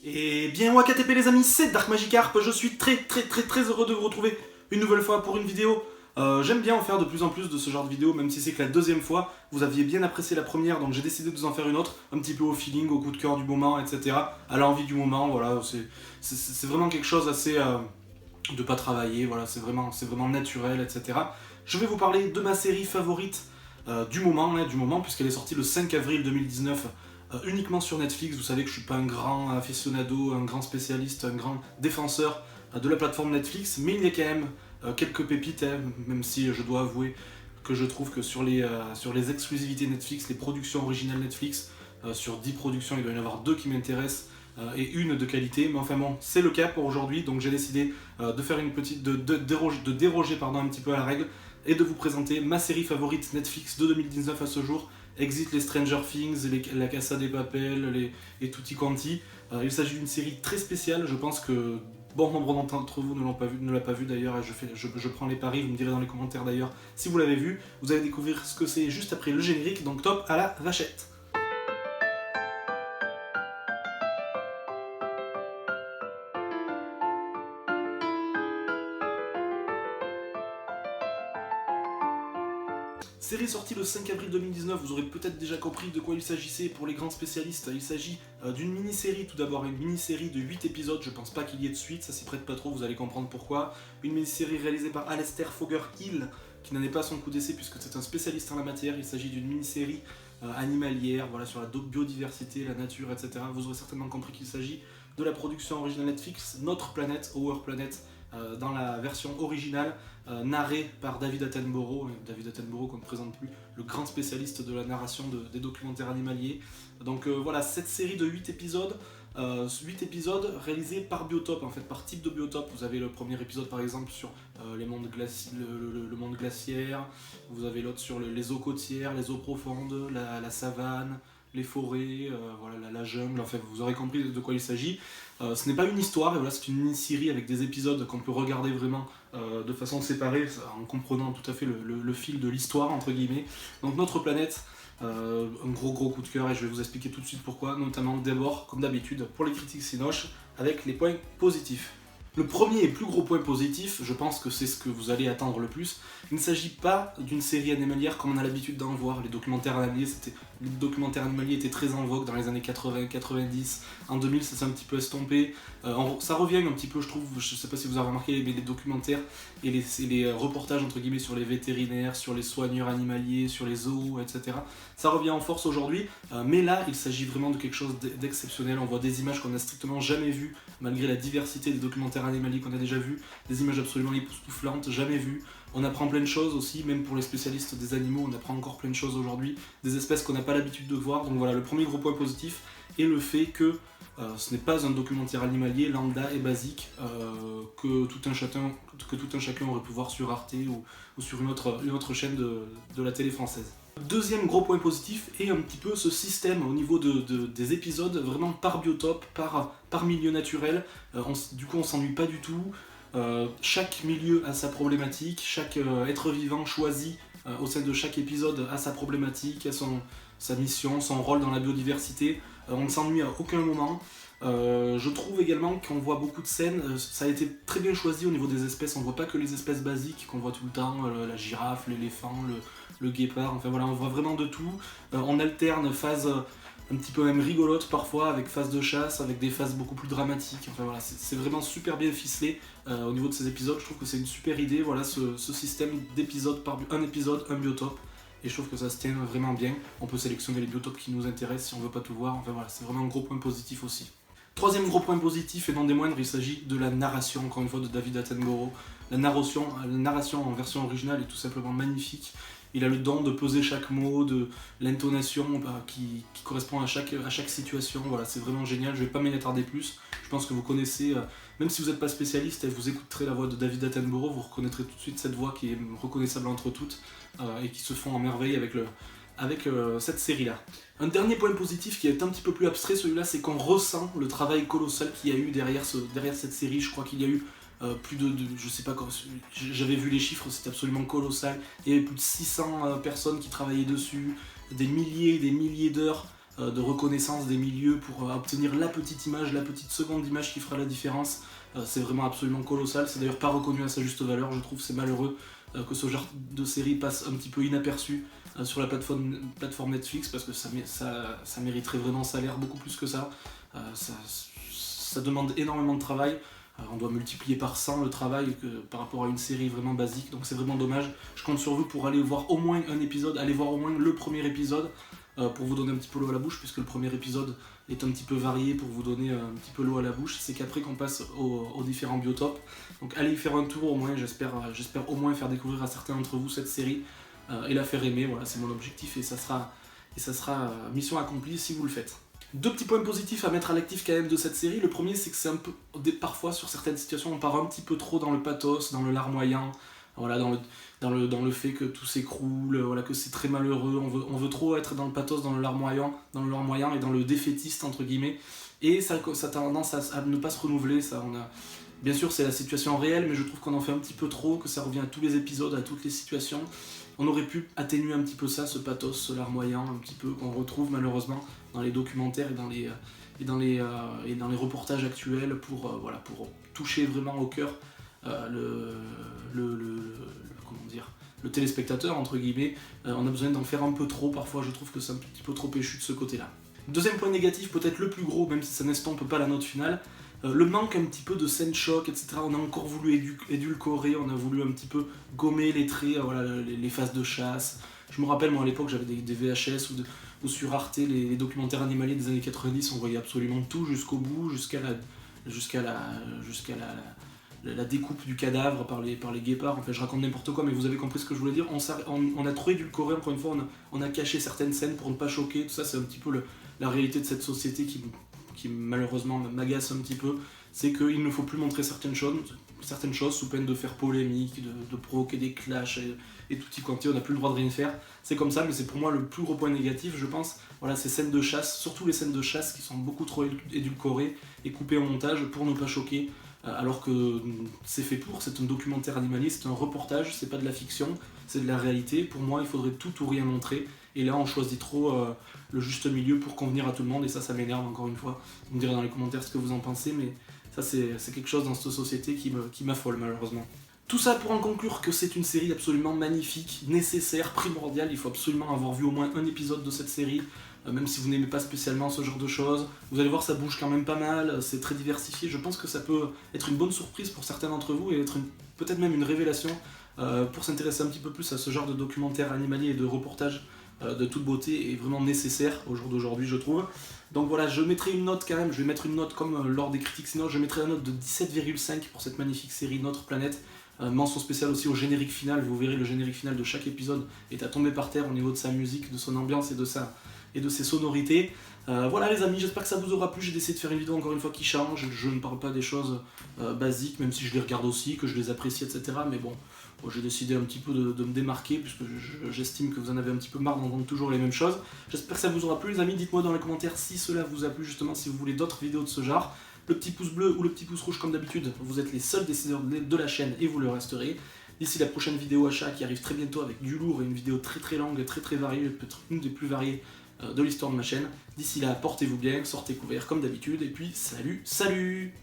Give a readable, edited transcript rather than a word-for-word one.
Et bien WakaTP les amis, c'est Dark Magikarp, je suis très heureux de vous retrouver une nouvelle fois pour une vidéo. J'aime bien en faire de plus en plus de ce genre de vidéo, même si c'est que la deuxième fois, vous aviez bien apprécié la première, donc j'ai décidé de vous en faire une autre, un petit peu au feeling, au coup de cœur du moment, etc. À l'envie du moment, voilà, c'est vraiment quelque chose assez de pas travailler, voilà, c'est vraiment naturel, etc. Je vais vous parler de ma série favorite du moment, puisqu'elle est sortie le 5 avril 2019, uniquement sur Netflix. Vous savez que je suis pas un grand aficionado, un grand spécialiste, un grand défenseur de la plateforme Netflix, mais il y a quand même quelques pépites, hein, même si je dois avouer que je trouve que sur les exclusivités Netflix, les productions originales Netflix, sur 10 productions, il doit y en avoir 2 qui m'intéressent, et une de qualité, mais enfin bon, c'est le cas pour aujourd'hui, donc j'ai décidé de faire une petite, de déroger pardon, un petit peu à la règle, et de vous présenter ma série favorite Netflix de 2019 à ce jour. Exit les Stranger Things, la Casa de Papel, et tutti quanti. Il s'agit d'une série très spéciale, je pense que bon nombre d'entre vous ne l'a pas vu d'ailleurs, et je prends les paris, vous me direz dans les commentaires d'ailleurs si vous l'avez vu. Vous allez découvrir ce que c'est juste après le générique, donc top à la vachette. Série sortie le 5 avril 2019, vous aurez peut-être déjà compris de quoi il s'agissait pour les grands spécialistes. Il s'agit d'une mini-série, tout d'abord une mini-série de 8 épisodes, je pense pas qu'il y ait de suite, ça s'y prête pas trop, vous allez comprendre pourquoi. Une mini-série réalisée par Aleister Fogger-Hill, qui n'en est pas son coup d'essai puisque c'est un spécialiste en la matière. Il s'agit d'une mini-série animalière, voilà, sur la biodiversité, la nature, etc. Vous aurez certainement compris qu'il s'agit de la production originale Netflix, Notre Planète, Our Planet, dans la version originale, narrée par David Attenborough. David Attenborough qu'on ne présente plus, le grand spécialiste de la narration des documentaires animaliers. Donc voilà, cette série de 8 épisodes, 8 épisodes réalisés par biotope, en fait, par type de biotope. Vous avez le premier épisode par exemple sur le monde glaciaire, vous avez l'autre sur les eaux côtières, les eaux profondes, la savane, les forêts, voilà, la jungle, enfin vous aurez compris de quoi il s'agit. Ce n'est pas une histoire, et voilà, c'est une mini-série avec des épisodes qu'on peut regarder vraiment de façon séparée, en comprenant tout à fait le fil de l'histoire, entre guillemets. Donc Notre Planète, un gros coup de cœur, et je vais vous expliquer tout de suite pourquoi, notamment d'abord, comme d'habitude, pour les critiques Cinoche, avec les points positifs. Le premier et plus gros point positif, je pense que c'est ce que vous allez attendre le plus, il ne s'agit pas d'une série animalière comme on a l'habitude d'en voir. Les documentaires animaliers étaient très en vogue dans les années 80-90, en 2000 ça s'est un petit peu estompé. Ça revient un petit peu, je trouve, je ne sais pas si vous avez remarqué, mais les documentaires et les reportages entre guillemets sur les vétérinaires, sur les soigneurs animaliers, sur les zoos, etc. Ça revient en force aujourd'hui, mais là il s'agit vraiment de quelque chose d'exceptionnel. On voit des images qu'on n'a strictement jamais vues, malgré la diversité des documentaires animaliers qu'on a déjà vus, des images absolument époustouflantes, jamais vues. On apprend plein de choses aussi, même pour les spécialistes des animaux, on apprend encore plein de choses aujourd'hui, des espèces qu'on n'a pas l'habitude de voir. Donc voilà, le premier gros point positif est le fait que ce n'est pas un documentaire animalier lambda et basique que tout un chacun aurait pu voir sur Arte ou sur une autre chaîne de la télé française. Deuxième gros point positif est un petit peu ce système au niveau des épisodes, vraiment par biotope, par milieu naturel. Du coup on s'ennuie pas du tout. Chaque milieu a sa problématique, chaque être vivant choisi au sein de chaque épisode a sa problématique, a sa mission, son rôle dans la biodiversité. On ne s'ennuie à aucun moment. Je trouve également qu'on voit beaucoup de scènes, ça a été très bien choisi au niveau des espèces, on ne voit pas que les espèces basiques qu'on voit tout le temps, la girafe, l'éléphant, le guépard, enfin voilà, on voit vraiment de tout. On alterne phases un petit peu même rigolotes parfois, avec phases de chasse, avec des phases beaucoup plus dramatiques, enfin voilà, c'est vraiment super bien ficelé au niveau de ces épisodes. Je trouve que c'est une super idée, voilà, ce système d'épisodes par un épisode, un biotope. Et je trouve que ça se tient vraiment bien. On peut sélectionner les biotopes qui nous intéressent si on veut pas tout voir. Enfin voilà, c'est vraiment un gros point positif aussi. Troisième gros point positif, et non des moindres, il s'agit de la narration, encore une fois, de David Attenborough. La narration en version originale est tout simplement magnifique. Il a le don de peser chaque mot, de l'intonation qui correspond à chaque situation. Voilà, c'est vraiment génial. Je vais pas m'y attarder plus. Je pense que vous connaissez, même si vous n'êtes pas spécialiste et vous écouterez la voix de David Attenborough, vous reconnaîtrez tout de suite cette voix qui est reconnaissable entre toutes et qui se font en merveille avec cette série-là. Un dernier point positif qui est un petit peu plus abstrait, celui-là, c'est qu'on ressent le travail colossal qu'il y a eu derrière cette série. Je crois qu'il y a eu plus de je sais pas, j'avais vu les chiffres, c'est absolument colossal. Il y avait plus de 600 personnes qui travaillaient dessus, des milliers et des milliers d'heures de reconnaissance des milieux pour obtenir la petite image, la petite seconde image qui fera la différence. C'est vraiment absolument colossal, c'est d'ailleurs pas reconnu à sa juste valeur, je trouve c'est malheureux que ce genre de série passe un petit peu inaperçu sur la plateforme Netflix, parce que ça mériterait vraiment, ça a l'air beaucoup plus que ça. Ça demande énormément de travail, on doit multiplier par 100 le travail par rapport à une série vraiment basique, donc c'est vraiment dommage. Je compte sur vous pour aller voir au moins un épisode, aller voir au moins le premier épisode, pour vous donner un petit peu l'eau à la bouche, puisque le premier épisode est un petit peu varié pour vous donner un petit peu l'eau à la bouche. C'est qu'après qu'on passe aux différents biotopes. Donc allez y faire un tour au moins, j'espère au moins faire découvrir à certains d'entre vous cette série et la faire aimer, voilà c'est mon objectif et ça sera mission accomplie si vous le faites. Deux petits points positifs à mettre à l'actif quand même de cette série. Le premier, c'est que c'est un peu, parfois sur certaines situations on part un petit peu trop dans le pathos, dans le larmoyant, voilà, dans le fait que tout s'écroule, voilà, que c'est très malheureux, on veut trop être dans le pathos, dans le larmoyant et dans le défaitiste entre guillemets, et ça a tendance à ne pas se renouveler. Bien sûr c'est la situation réelle, mais je trouve qu'on en fait un petit peu trop, que ça revient à tous les épisodes, à toutes les situations. On aurait pu atténuer un petit peu ça, ce pathos, ce larmoyant un petit peu qu'on retrouve malheureusement dans les documentaires et dans les reportages actuels pour toucher vraiment au cœur le téléspectateur entre guillemets. On a besoin d'en faire un peu trop, parfois je trouve que c'est un petit peu trop péchu de ce côté-là. Deuxième point négatif, peut-être le plus gros, même si ça n'estompe pas la note finale, le manque un petit peu de scènes choc, etc. On a encore voulu édulcorer, on a voulu un petit peu gommer les traits, voilà, les phases de chasse. Je me rappelle, moi à l'époque j'avais des VHS ou sur Arte, les documentaires animaliers des années 90, on voyait absolument tout jusqu'au bout, jusqu'à la découpe du cadavre par les guépards. Enfin je raconte n'importe quoi, mais vous avez compris ce que je voulais dire. On a trop édulcoré, encore une fois, on a caché certaines scènes pour ne pas choquer. Tout ça c'est un petit peu la réalité de cette société qui malheureusement m'agace un petit peu. C'est qu'il ne faut plus montrer certaines choses sous peine de faire polémique, de provoquer des clashs et tout y quanti. On n'a plus le droit de rien faire. C'est comme ça, mais c'est pour moi le plus gros point négatif, je pense. Voilà, ces scènes de chasse, surtout les scènes de chasse qui sont beaucoup trop édulcorées et coupées au montage pour ne pas choquer. Alors que c'est fait pour, c'est un documentaire animalier, c'est un reportage, c'est pas de la fiction, c'est de la réalité. Pour moi, il faudrait tout ou rien montrer. Et là, on choisit trop le juste milieu pour convenir à tout le monde, et ça m'énerve encore une fois. Vous me direz dans les commentaires ce que vous en pensez, mais ça, c'est quelque chose dans cette société qui m'affole malheureusement. Tout ça pour en conclure que c'est une série absolument magnifique, nécessaire, primordiale. Il faut absolument avoir vu au moins un épisode de cette série, même si vous n'aimez pas spécialement ce genre de choses. Vous allez voir, ça bouge quand même pas mal, c'est très diversifié. Je pense que ça peut être une bonne surprise pour certains d'entre vous et être peut-être même une révélation pour s'intéresser un petit peu plus à ce genre de documentaire animalier et de reportage de toute beauté est vraiment nécessaire au jour d'aujourd'hui, je trouve. Donc voilà, je mettrai une note quand même, je vais mettre une note comme lors des critiques, sinon je mettrai une note de 17,5 pour cette magnifique série Notre Planète. Mention spéciale aussi au générique final, vous verrez le générique final de chaque épisode est à tomber par terre au niveau de sa musique, de son ambiance et de ses sonorités. Voilà les amis, j'espère que ça vous aura plu. J'ai décidé de faire une vidéo encore une fois qui change. Je ne parle pas des choses basiques, même si je les regarde aussi, que je les apprécie, etc. Mais bon, j'ai décidé un petit peu de me démarquer, puisque j'estime que vous en avez un petit peu marre d'entendre toujours les mêmes choses. J'espère que ça vous aura plu les amis, dites-moi dans les commentaires si cela vous a plu, justement si vous voulez d'autres vidéos de ce genre. Le petit pouce bleu ou le petit pouce rouge comme d'habitude, vous êtes les seuls décideurs de la chaîne et vous le resterez. D'ici la prochaine vidéo achat qui arrive très bientôt avec du lourd et une vidéo très très longue, très variée, peut-être une des plus variées de l'histoire de ma chaîne. D'ici là, portez-vous bien, sortez couverts comme d'habitude, et puis salut